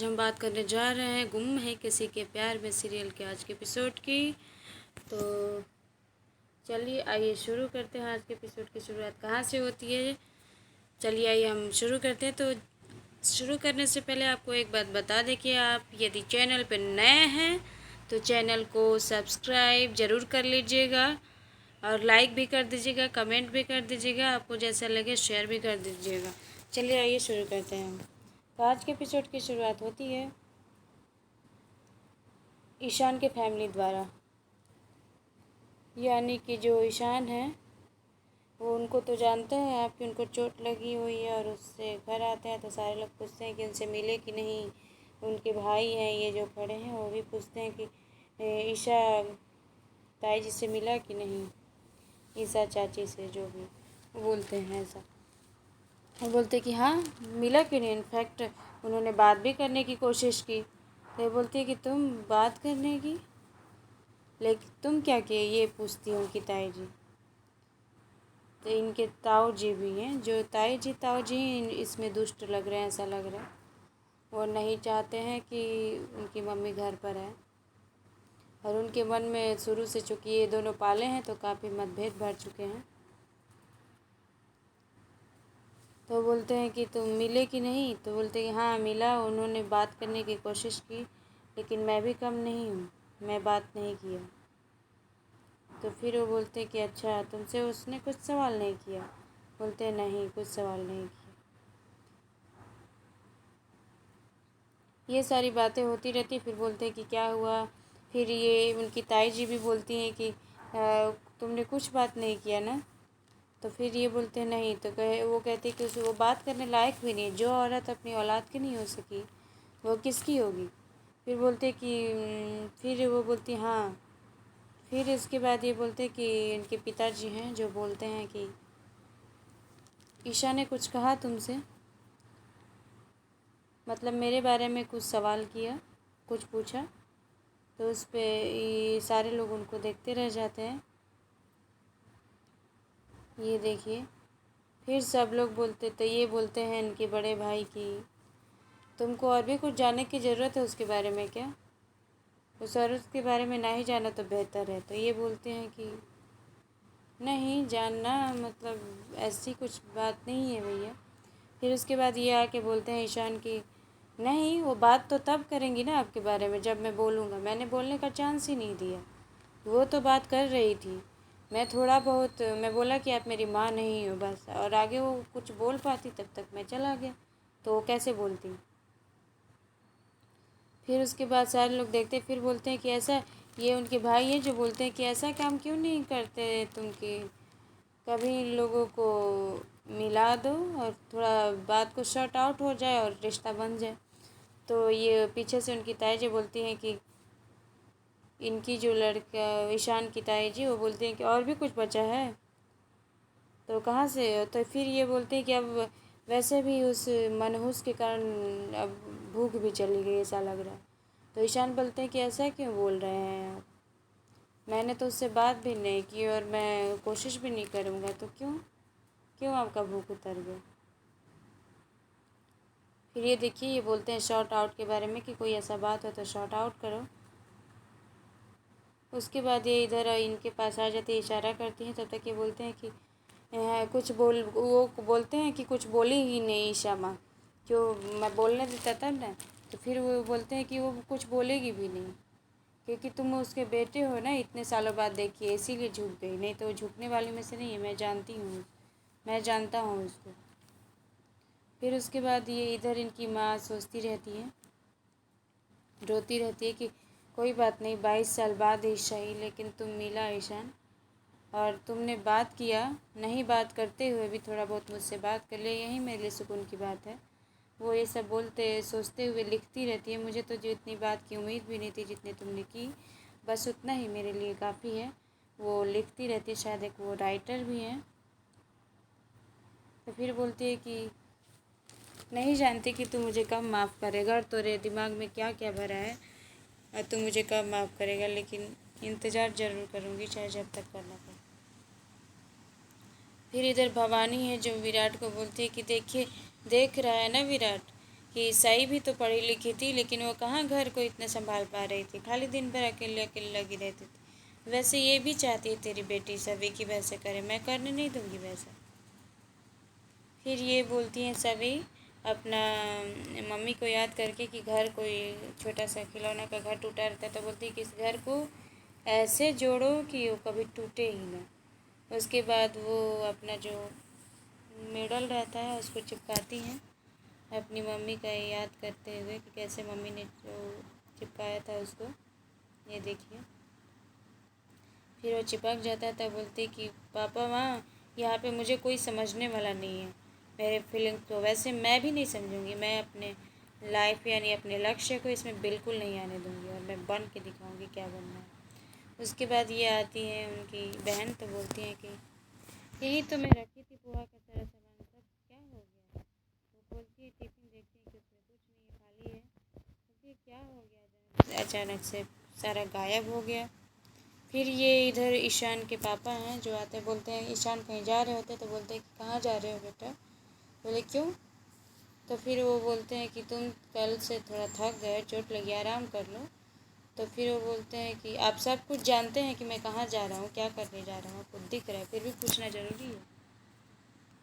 आज हम बात करने जा रहे हैं गुम है किसी के प्यार में सीरियल के आज के एपिसोड की। तो चलिए आइए शुरू करते हैं। आज के एपिसोड की शुरुआत कहाँ से होती है, चलिए आइए हम शुरू करते हैं। तो शुरू करने से पहले आपको एक बात बता दें कि आप यदि चैनल पर नए हैं तो चैनल को सब्सक्राइब ज़रूर कर लीजिएगा और लाइक भी कर दीजिएगा, कमेंट भी कर दीजिएगा, आपको जैसा लगे शेयर भी कर दीजिएगा। चलिए आइए शुरू करते हैं। तो आज के एपिसोड की शुरुआत होती है ईशान के फैमिली द्वारा, यानी कि जो ईशान है वो उनको तो जानते हैं आप कि उनको चोट लगी हुई है, और उससे घर आते हैं तो सारे लोग पूछते हैं कि उनसे मिले कि नहीं। उनके भाई हैं ये जो खड़े हैं वो भी पूछते हैं कि ईशा ताई जी से मिला कि नहीं, ईशा चाची से, जो भी बोलते हैं ऐसा। वो बोलते कि हाँ मिला क्यों नहीं, इनफैक्ट उन्होंने बात भी करने की कोशिश की। तो ये बोलती है कि तुम बात करने की, लेकिन तुम क्या किए, ये पूछती है उनकी ताई जी। तो इनके ताऊ जी भी हैं, जो ताई जी ताऊ जी इसमें दुष्ट लग रहे हैं, ऐसा लग रहा है। वो नहीं चाहते हैं कि उनकी मम्मी घर पर है, और उनके मन में शुरू से चूँकि ये दोनों पाले हैं तो काफ़ी मतभेद भर चुके हैं। तो बोलते हैं कि तुम मिले कि नहीं, तो बोलते हैं कि हाँ मिला, उन्होंने बात करने की कोशिश की लेकिन मैं भी कम नहीं हूँ, मैं बात नहीं किया। तो फिर वो बोलते हैं कि अच्छा तुमसे उसने कुछ सवाल नहीं किया, बोलते हैं नहीं कुछ सवाल नहीं किया। ये सारी बातें होती रहती। फिर बोलते हैं कि क्या हुआ। फिर ये उनकी ताई जी भी बोलती हैं कि तुमने कुछ बात नहीं किया ना। तो फिर ये बोलते हैं नहीं। तो वो कहते हैं कि उसे वो बात करने लायक भी नहीं है, जो औरत अपनी औलाद की नहीं हो सकी वो किसकी होगी। फिर बोलते कि फिर वो बोलती हाँ। फिर इसके बाद ये बोलते कि इनके पिताजी हैं जो बोलते हैं कि ईशा ने कुछ कहा तुमसे, मतलब मेरे बारे में कुछ सवाल किया, कुछ पूछा। तो उस पर सारे लोग उनको देखते रह जाते हैं। ये देखिए फिर सब लोग बोलते, तो ये बोलते हैं इनके बड़े भाई की तुमको और भी कुछ जानने की ज़रूरत है उसके बारे में क्या, उस औरत के बारे में ना ही जाना तो बेहतर है। तो ये बोलते हैं कि नहीं जानना, मतलब ऐसी कुछ बात नहीं है भैया। फिर उसके बाद ये आके बोलते हैं ईशान की नहीं, वो बात तो तब करेंगी ना आपके बारे में जब मैं बोलूँगा, मैंने बोलने का चांस ही नहीं दिया। वो तो बात कर रही थी, मैं थोड़ा बहुत, मैं बोला कि आप मेरी माँ नहीं हो बस, और आगे वो कुछ बोल पाती तब तक मैं चला गया, तो वो कैसे बोलती। फिर उसके बाद सारे लोग देखते, फिर बोलते हैं कि ऐसा, ये उनके भाई हैं जो बोलते हैं कि ऐसा काम क्यों नहीं करते तुम कि कभी इन लोगों को मिला दो और थोड़ा बात को शॉर्ट आउट हो जाए और रिश्ता बन जाए। तो ये पीछे से उनकी ताई जी बोलती हैं कि इनकी जो लड़का ईशान की ताई जी वो बोलती हैं कि और भी कुछ बचा है, तो कहाँ से। तो फिर ये बोलते हैं कि अब वैसे भी उस मनहूस के कारण अब भूख भी चली गई ऐसा लग रहा है। तो ईशान बोलते हैं कि ऐसा क्यों बोल रहे हैं आप, मैंने तो उससे बात भी नहीं की और मैं कोशिश भी नहीं करूँगा, तो क्यों क्यों आपका भूख उतर गया। फिर ये देखिए ये बोलते हैं शॉर्ट आउट के बारे में कि कोई ऐसा बात हो तो शॉर्ट आउट करो। उसके बाद ये इधर इनके पास आ जाती है, इशारा करती हैं, तब तक ये बोलते हैं कि कुछ वो बोलते हैं कि कुछ बोली ही नहीं ईशा माँ, क्यों मैं बोलने देता तब ना। तो फिर वो बोलते हैं कि वो कुछ बोलेगी भी नहीं क्योंकि तुम उसके बेटे हो ना, इतने सालों बाद देखिए इसीलिए झुक गई, नहीं तो वो झुकने वाली में से नहीं है, मैं जानती हूँ, मैं जानता हूँ उसको। फिर उसके बाद ये इधर इनकी माँ सोचती रहती है, रोती रहती है कि कोई बात नहीं, 22 साल बाद ही सही, लेकिन तुम मिला ईशान और तुमने बात किया, नहीं बात करते हुए भी थोड़ा बहुत मुझसे बात कर ले, यही मेरे लिए सुकून की बात है। वो ये सब बोलते सोचते हुए लिखती रहती है, मुझे तो जो इतनी बात की उम्मीद भी नहीं थी जितनी तुमने की, बस उतना ही मेरे लिए काफ़ी है। वो लिखती रहती है, शायद एक वो राइटर भी हैं। तो फिर बोलती है कि नहीं जानती कि तू मुझे कब माफ़ करेगा और तेरे दिमाग में क्या क्या भरा है और तू मुझे कब माफ़ करेगा, लेकिन इंतज़ार ज़रूर करूँगी चाहे जब तक करना पड़े। फिर इधर भवानी है जो विराट को बोलती है कि देखिए, देख रहा है ना विराट, कि ईसाई भी तो पढ़ी लिखी थी, लेकिन वो कहाँ घर को इतना संभाल पा रही थी, खाली दिन भर अकेले अकेले लगी रहती थी। वैसे ये भी चाहती है तेरी बेटी सभी की वैसे करे, मैं करने नहीं दूँगी वैसा। फिर ये बोलती हैं सभी अपना मम्मी को याद करके कि घर कोई छोटा सा खिलौना का घर टूटा रहता है, तो बोलती है कि इस घर को ऐसे जोड़ो कि वो कभी टूटे ही ना। उसके बाद वो अपना जो मेडल रहता है उसको चिपकाती हैं अपनी मम्मी का याद करते हुए कि कैसे मम्मी ने जो चिपकाया था उसको, ये देखिए। फिर वो चिपक जाता है तब बोलती कि पापा वहाँ यहाँ पे मुझे कोई समझने वाला नहीं है मेरे फीलिंग्स को, वैसे मैं भी नहीं समझूंगी, मैं अपने लाइफ यानी अपने लक्ष्य को इसमें बिल्कुल नहीं आने दूंगी और मैं बन के दिखाऊंगी क्या बनना है। उसके बाद ये आती है उनकी बहन, तो बोलती हैं कि यही तो मैं रखी थी पोहा का सारा सामान, सब क्या हो गया। वो खोलती है टिफिन, देखती है कि उसमें कुछ नहीं है, खाली है। बोलती है क्या हो गया, अचानक से सारा गायब हो गया। फिर ये इधर ईशान के पापा हैं जो आते हैं, बोलते हैं ईशान कहीं जा रहे होते तो बोलते हैं कि कहाँ जा रहे हो बेटा। बोले क्यों। तो फिर वो बोलते हैं कि तुम कल से थोड़ा थक गए, चोट लगी, आराम कर लो। तो फिर वो बोलते हैं कि आप सब कुछ जानते हैं कि मैं कहाँ जा रहा हूँ, क्या करने जा रहा हूँ, आपको दिख रहा है, फिर भी पूछना ज़रूरी है।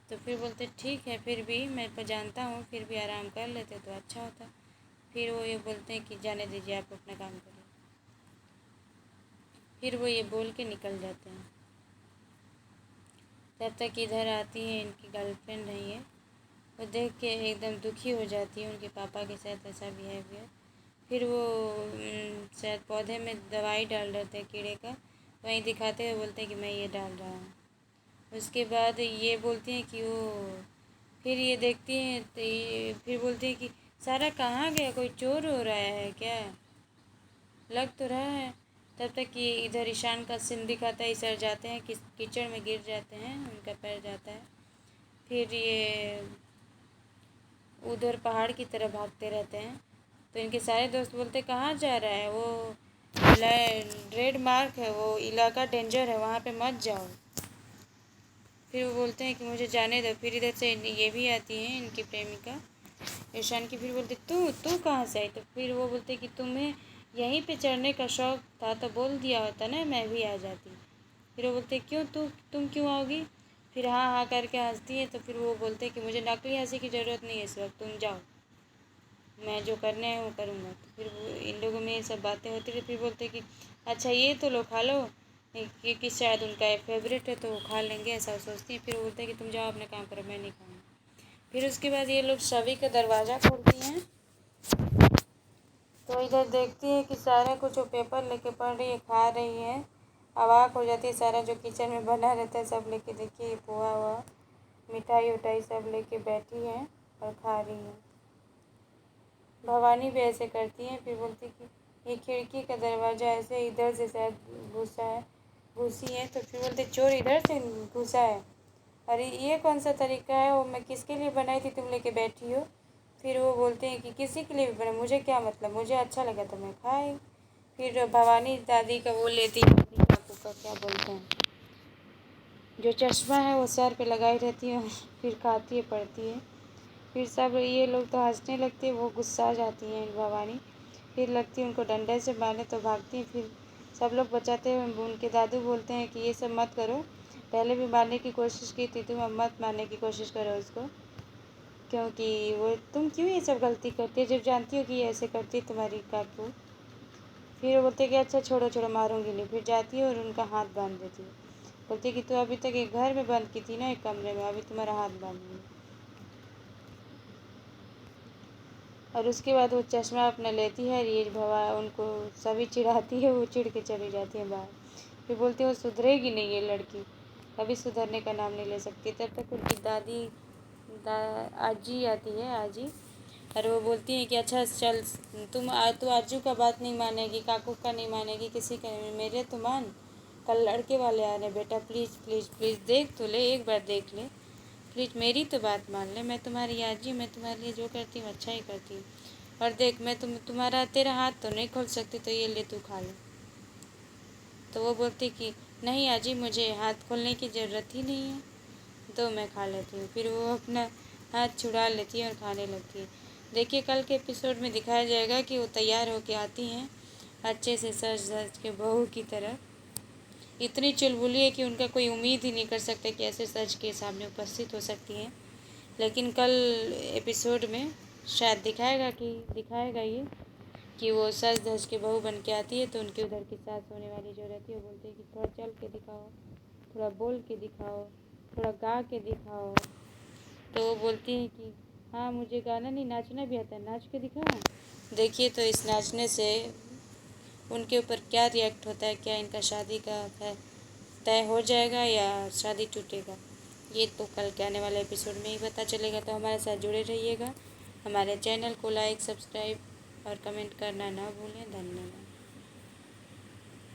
तो फिर बोलते ठीक है, फिर भी मैं तो जानता हूँ, फिर भी आराम कर लेते तो अच्छा होता। फिर वो ये बोलते हैं कि जाने दीजिए, आप अपना काम करिए। फिर वो ये बोल के निकल जाते हैं। तब तक इधर आती है इनकी गर्लफ्रेंड नहीं है, वो देख के एकदम दुखी हो जाती है उनके पापा के साथ ऐसा बिहेवियर। फिर वो शायद पौधे में दवाई डाल रहे थे कीड़े का, वहीं दिखाते हुए बोलते हैं कि मैं ये डाल रहा हूँ। उसके बाद ये बोलती हैं कि वो, फिर ये देखती हैं तो ये फिर बोलती है कि सारा कहाँ गया, कोई चोर हो रहा है क्या, लग तो रहा है। तब तक ये इधर ईशान का सीन दिखाता है, इधर जाते हैं कीचड़ में गिर जाते हैं, उनका पैर जाता है। फिर ये उधर पहाड़ की तरफ भागते रहते हैं, तो इनके सारे दोस्त बोलते कहाँ जा रहा है, वो रेड मार्क है, वो इलाका डेंजर है, वहाँ पे मत जाओ। फिर वो बोलते हैं कि मुझे जाने दो। फिर इधर से ये भी आती है इनकी प्रेमिका ईशान की, फिर बोलते तू तू कहाँ से आई। तो फिर वो बोलते कि तुम्हें यहीं पे चढ़ने का शौक़ था तो बोल दिया होता ना, मैं भी आ जाती। फिर वो बोलते क्यों तुम क्यों आओगी। फिर हाँ हाँ करके हंसती है। तो फिर वो बोलते कि मुझे नकली हंसी की ज़रूरत नहीं है इस वक्त, तुम जाओ, मैं जो करने है वो करूँगा। तो फिर वो इन लोगों में ये सब बातें होती थी। फिर बोलते कि अच्छा ये तो लो खा लो, क्योंकि शायद उनका फेवरेट है तो वो खा लेंगे, ऐसा सोचती है। फिर वो बोलते हैं कि तुम जाओ अपना काम करो, मैं नहीं खाऊँगी। फिर उसके बाद ये लोग सभी का दरवाज़ा खोलती हैं, तो इधर देखती है कि सारा कुछ वो पेपर लेके पढ़ रही है, खा रही है, अवाक हो जाती है। सारा जो किचन में बना रहता है सब लेके, देखिए पोहा हुआ मिठाई उठाई सब लेके बैठी है और खा रही है। भवानी भी ऐसे करती है। फिर बोलती कि ये खिड़की का दरवाज़ा ऐसे इधर से शायद घुसा है, घुसी है। तो फिर बोलते चोर इधर से घुसा है, अरे ये कौन सा तरीका है, वो मैं किसके लिए बनाई थी तुम लेके बैठी हो। फिर वो बोलते हैं कि किसी के लिए भी बना, मुझे क्या मतलब, मुझे अच्छा लगा तो मैं खाई। फिर भवानी दादी का वो लेती है, अपनी काकू का क्या बोलते हैं, जो चश्मा है वो सर पे लगाई रहती है, फिर खाती है पढ़ती है। फिर सब ये लोग तो हंसने लगते हैं, वो गुस्सा जाती हैं भवानी। फिर लगती है उनको डंडे से मारने, तो भागती हैं। फिर सब लोग बचाते हैं। उनके दादू बोलते हैं कि ये सब मत करो, पहले भी मारने की कोशिश की थी तुम, अब मत मारने की कोशिश करो उसको, क्योंकि वो तुम क्यों ये सब गलती करती है जब जानती हो कि ये ऐसे करती है तुम्हारी काकू। फिर वो बोलते कि अच्छा छोड़ो छोड़ो, मारूंगी नहीं। फिर जाती है और उनका हाथ बांध देती है, बोलती कि तू अभी तक एक घर में बंद की थी ना, एक कमरे में, अभी तुम्हारा हाथ बांधूंगी। और उसके बाद वो चश्मा अपना लेती है, ये भवा उनको सभी चिढ़ाती है, वो चिढ़ के चली जाती है बाहर। फिर बोलती है वो सुधरेगी नहीं ये लड़की, कभी सुधरने का नाम नहीं ले सकती। तब तक उनकी दादी आजी आती है, आजी, और वो बोलती है कि अच्छा चल तू आजू का बात नहीं मानेगी, काकू का नहीं मानेगी, किसी का नहीं, मेरे तो मान, कल लड़के वाले आ रहे बेटा, प्लीज़ प्लीज़ प्लीज़ देख तो ले, एक बार देख ले प्लीज़, मेरी तो बात मान ले, मैं तुम्हारी आजी, मैं तुम्हारे लिए जो करती हूँ अच्छा ही करती हूँ। और देख मैं तुम्हारा तेरा हाथ तो नहीं खोल सकती, तो ये ले तू खा ले। तो वो बोलती कि नहीं आजी, मुझे हाथ खोलने की ज़रूरत ही नहीं है, तो मैं खा लेती हूँ। फिर वो अपना हाथ छुड़ा लेती है और खाने लगती है। देखिए कल के एपिसोड में दिखाया जाएगा कि वो तैयार होके आती हैं अच्छे से सज धज के बहू की तरह। इतनी चुलबुली है कि उनका कोई उम्मीद ही नहीं कर सकता कि ऐसे सज के सामने उपस्थित हो सकती हैं। लेकिन कल एपिसोड में शायद दिखाएगा ये कि वो सज धज के बहू बन के आती है, तो उनके उधर की सास होने वाली जो रहती है वो बोलती है कि थोड़ा चल के दिखाओ, थोड़ा बोल के दिखाओ, थोड़ा गा के दिखाओ। तो वो बोलती है कि हाँ मुझे गाना नहीं नाचना भी आता है, नाच के दिखाओ। देखिए तो इस नाचने से उनके ऊपर क्या रिएक्ट होता है, क्या इनका शादी का तय हो जाएगा या शादी टूटेगा, ये तो कल के आने वाले एपिसोड में ही पता चलेगा। तो हमारे साथ जुड़े रहिएगा, हमारे चैनल को लाइक सब्सक्राइब और कमेंट करना ना भूलें। धन्यवाद।